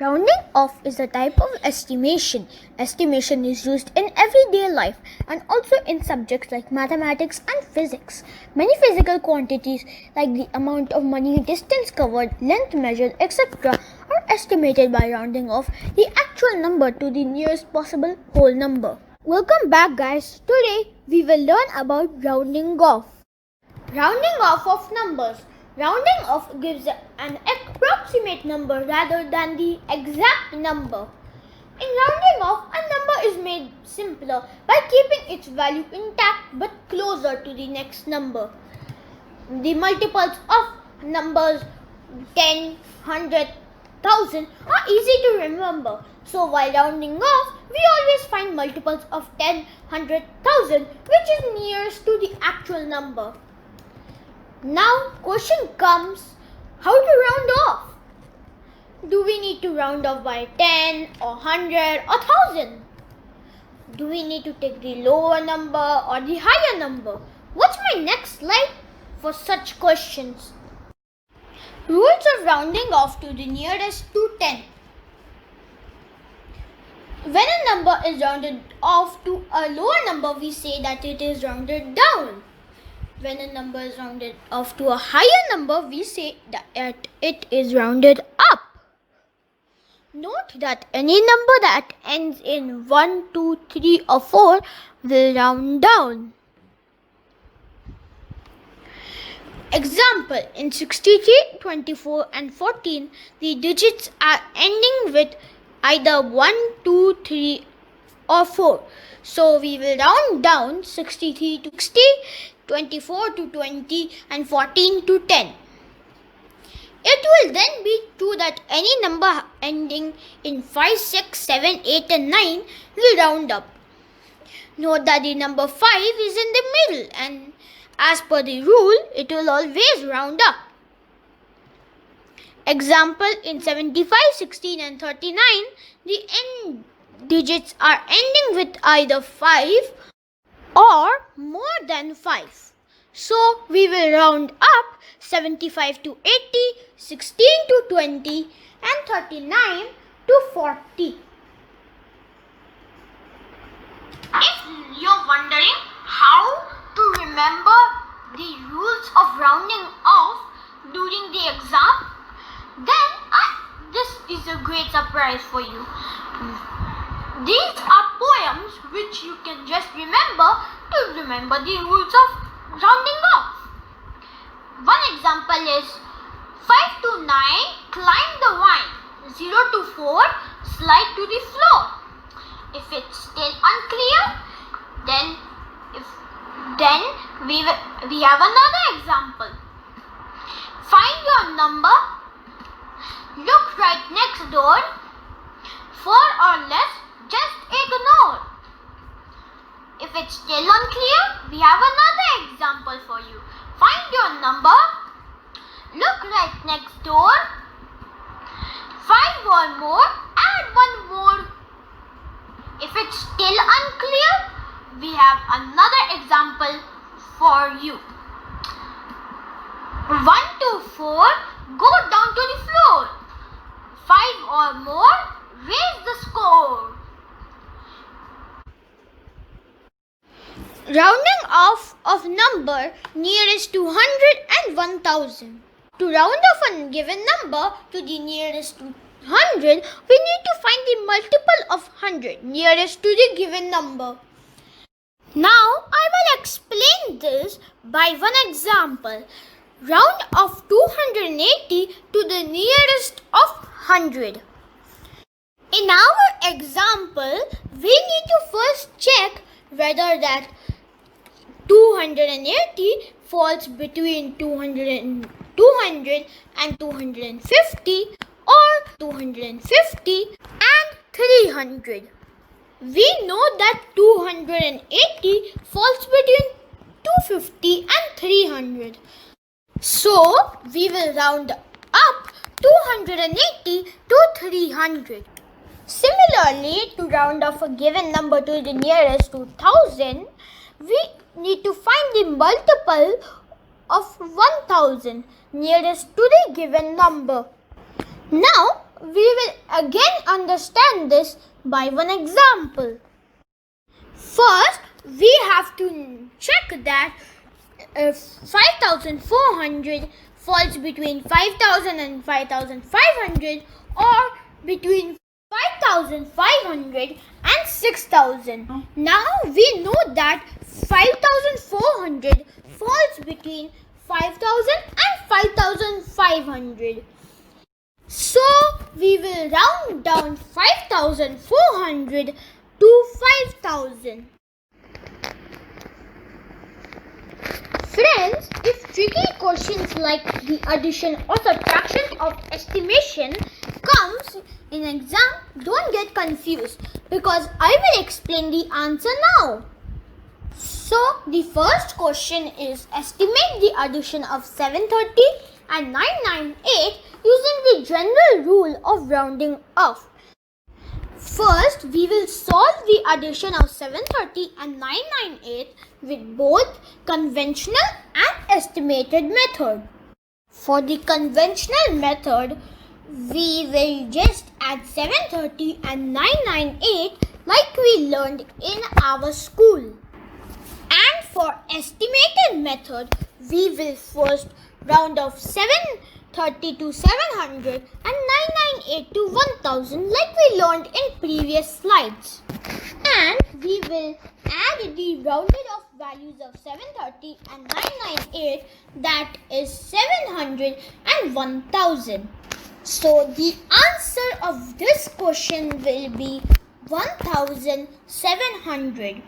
Rounding off is a type of estimation. Estimation is used in everyday life and also in subjects like mathematics and physics. Many physical quantities like the amount of money, distance covered, length measured, etc. are estimated by rounding off the actual number to the nearest possible whole number. Welcome back, guys. Today we will learn about rounding off. Rounding off of numbers. Rounding off gives an approximate number rather than the exact number. In rounding off, a number is made simpler by keeping its value intact but closer to the next number. The multiples of numbers 10, 100, 1000 are easy to remember. So while rounding off, we always find multiples of 10, 100, 1000 which is nearest to the actual number. Now, question comes, how to round off? Do we need to round off by 10 or 100 or 1000? Do we need to take the lower number or the higher number? What's my next slide for such questions? Rules of rounding off to the nearest to 10. When a number is rounded off to a lower number, we say that it is rounded down. When a number is rounded off to a higher number, we say that it is rounded up. Note that any number that ends in 1, 2, 3 or 4 will round down. Example, in 63, 24 and 14, the digits are ending with either 1, 2, 3 or 4. So we will round down 63 to 60, 24 to 20 and 14 to 10. It will then be true that any number ending in 5, 6, 7, 8 and 9 will round up. Note that the number 5 is in the middle and as per the rule, it will always round up. Example, in 75, 16 and 39, the end digits are ending with either 5 or more than 5. So we will round up 75 to 80, 16 to 20 and 39 to 40. If you're wondering how to remember the rules of rounding off during the exam, then this is a great surprise for you. These are poems which you can just remember to remember the rules of rounding off. One example is 5 to 9, climb the vine. 0 to 4, slide to the floor. If it's still unclear, then we have another example. Find your number. Look right next door. 4 or less, just ignore. If it's still unclear, we have another example for you. Find your number. Look right next door. 5 or more, add 1 more. If it's still unclear, we have another example for you. 1 to 4, go down to the floor. 5 or more, raise the score. Rounding off of number nearest to 100 and 1000. To round off a given number to the nearest to 100, we need to find the multiple of 100 nearest to the given number. Now I will explain this by one example. Round off 280 to the nearest of 100. In our example, we need to first check whether that 280 falls between 200 and 250 or 250 and 300. We know that 280 falls between 250 and 300. So we will round up 280 to 300. Similarly, to round off a given number to the nearest to 1000, we need to find the multiple of 1000 nearest to the given number. Now, we will again understand this by one example. First, we have to check that 5,400 falls between 5,000 and 5,500 or between 5,500 and 6,000. Now we know that 5,400 falls between 5,000 and 5,500. So we will round down 5,400 to 5,000. Friends, if tricky questions like the addition or subtraction of estimation comes in exam, don't get confused because I will explain the answer now. So the first question is estimate the addition of 730 and 998 using the general rule of rounding off. First, we will solve the addition of 730 and 998 with both conventional and estimated method. For the conventional method, we will just add 730 and 998 like we learned in our school. And for estimated method, we will first round off 730 to 700 and 998 to 1000 like we learned in previous slides. And we will add the rounded off values of 730 and 998, that is 700 and 1000. So the answer of this question will be 1700.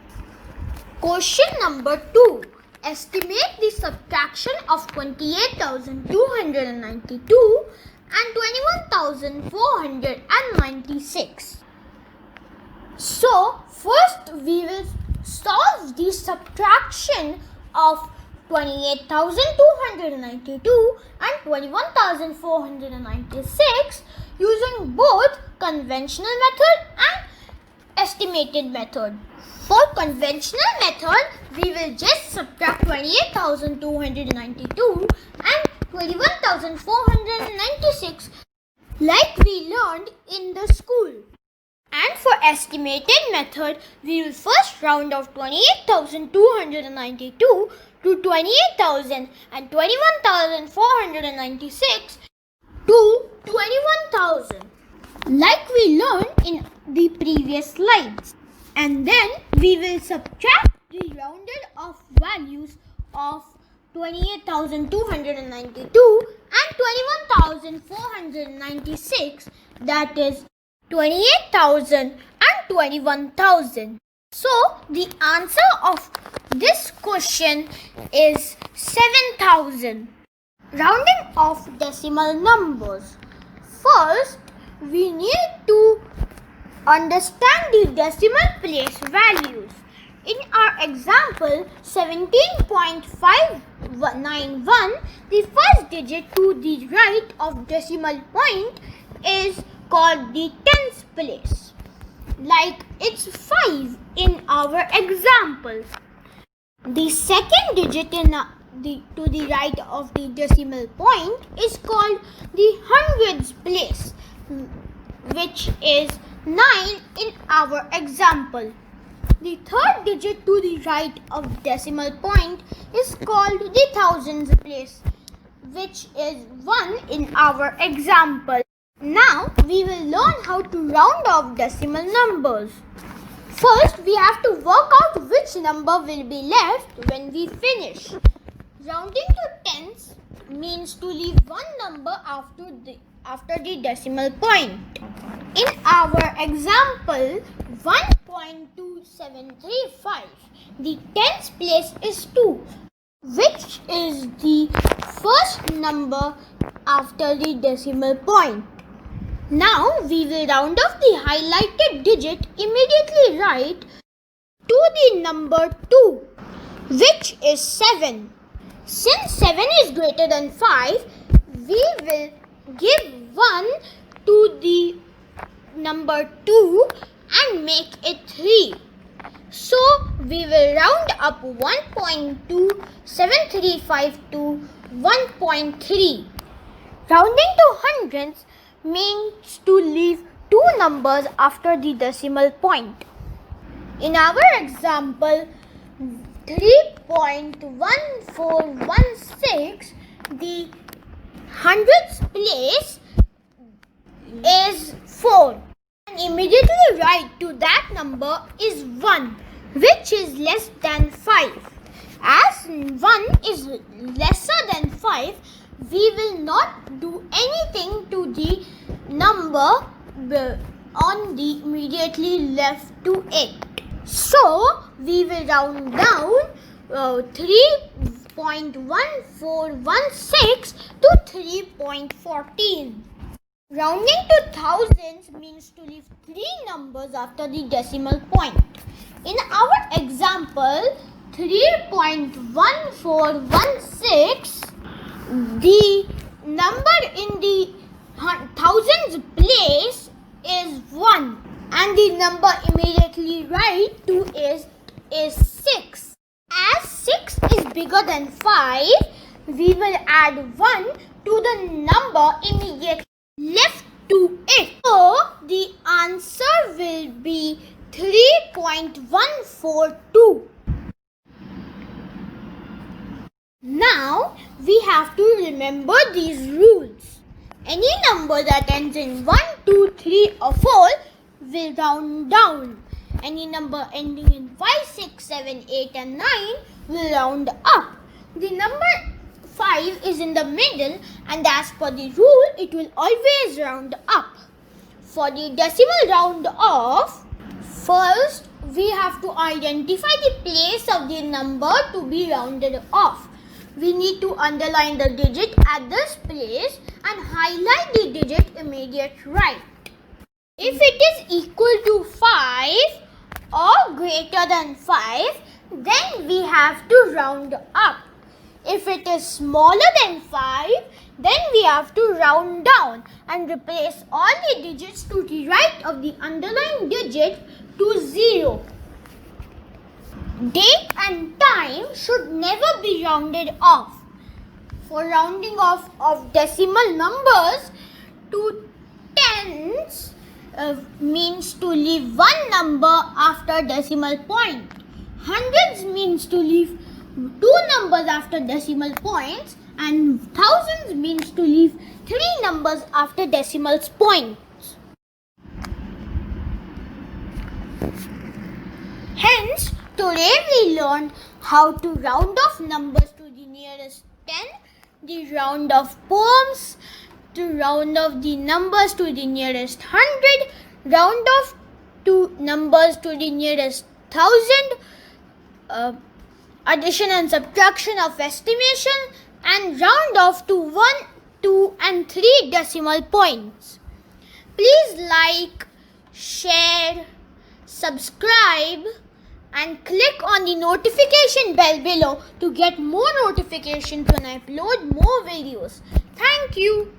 Question number 2. Estimate the subtraction of 28,292 and 21,496. So, first we will solve the subtraction of 28,292 and 21,496 using both conventional method and estimated method. For conventional method, we will just subtract 28,292 and 21,496 like we learned in the school. And for estimated method, we will first round off 28,292 to 28,000 and 21,496 to 21,000 like we learned in the previous slides. And then we will subtract the rounded off values of 28,292 and 21,496, that is 28,000 and 21,000. So the answer of this question is 7,000. Rounding off decimal numbers. First, we need to understand the decimal place values. In our example 17.591, the first digit to the right of decimal point is called the tens place. Like it's 5 in our example. The second digit to the right of the decimal point is called the hundreds place, which is 9 in our example. The third digit to the right of decimal point is called the thousands place, which is 1 in our example. Now we will learn how to round off decimal numbers. First, we have to work out which number will be left when we finish. Rounding to tens means to leave one number after the decimal point. In our example 1.2735, the tens place is 2, which is the first number after the decimal point. Now we will round off the highlighted digit immediately right to the number 2, which is 7. Since 7 is greater than 5, we will give 1 to the number 2 and make it 3. So we will round up 1.2735 to 1.3. Rounding to hundreds means to leave two numbers after the decimal point. In our example 3.1416, the hundredths place is 4. And immediately write to that number is 1, which is less than 5. As 1 is lesser than 5, we will not do anything to the number on the immediately left to it. So, we will round down 3.1416 to 3.14. Rounding to thousands means to leave 3 numbers after the decimal point. In our example 3.1416, the number in the thousands place is 1 and the number immediately right to is 6. As 6 is bigger than 5, we will add 1 to the number immediately left to it. So, the answer will be 3.142. Now, we have to remember these rules. Any number that ends in 1, 2, 3 or 4 will round down. Any number ending in 5, 6, 7, 8 and 9 will round up. The number 5 is in the middle and as per the rule, it will always round up. For the decimal round off, first we have to identify the place of the number to be rounded off. We need to underline the digit at this place and highlight the digit immediate right. If it is equal to 5 or greater than 5, then we have to round up. If it is smaller than 5, then we have to round down and replace all the digits to the right of the underlying digit to 0. Date and time should never be rounded off. For rounding off of decimal numbers to tens means to leave one number after decimal point. Hundreds means to leave two numbers after decimal points, and thousands means to leave three numbers after decimal points. Hence, today we learned how to round off numbers to the nearest 10, the round off poems, to round off the numbers to the nearest 100, round off to numbers to the nearest 1000, addition and subtraction of estimation, and round off to 1, 2 and 3 decimal points. Please like, share, subscribe and click on the notification bell below to get more notifications when I upload more videos. Thank you.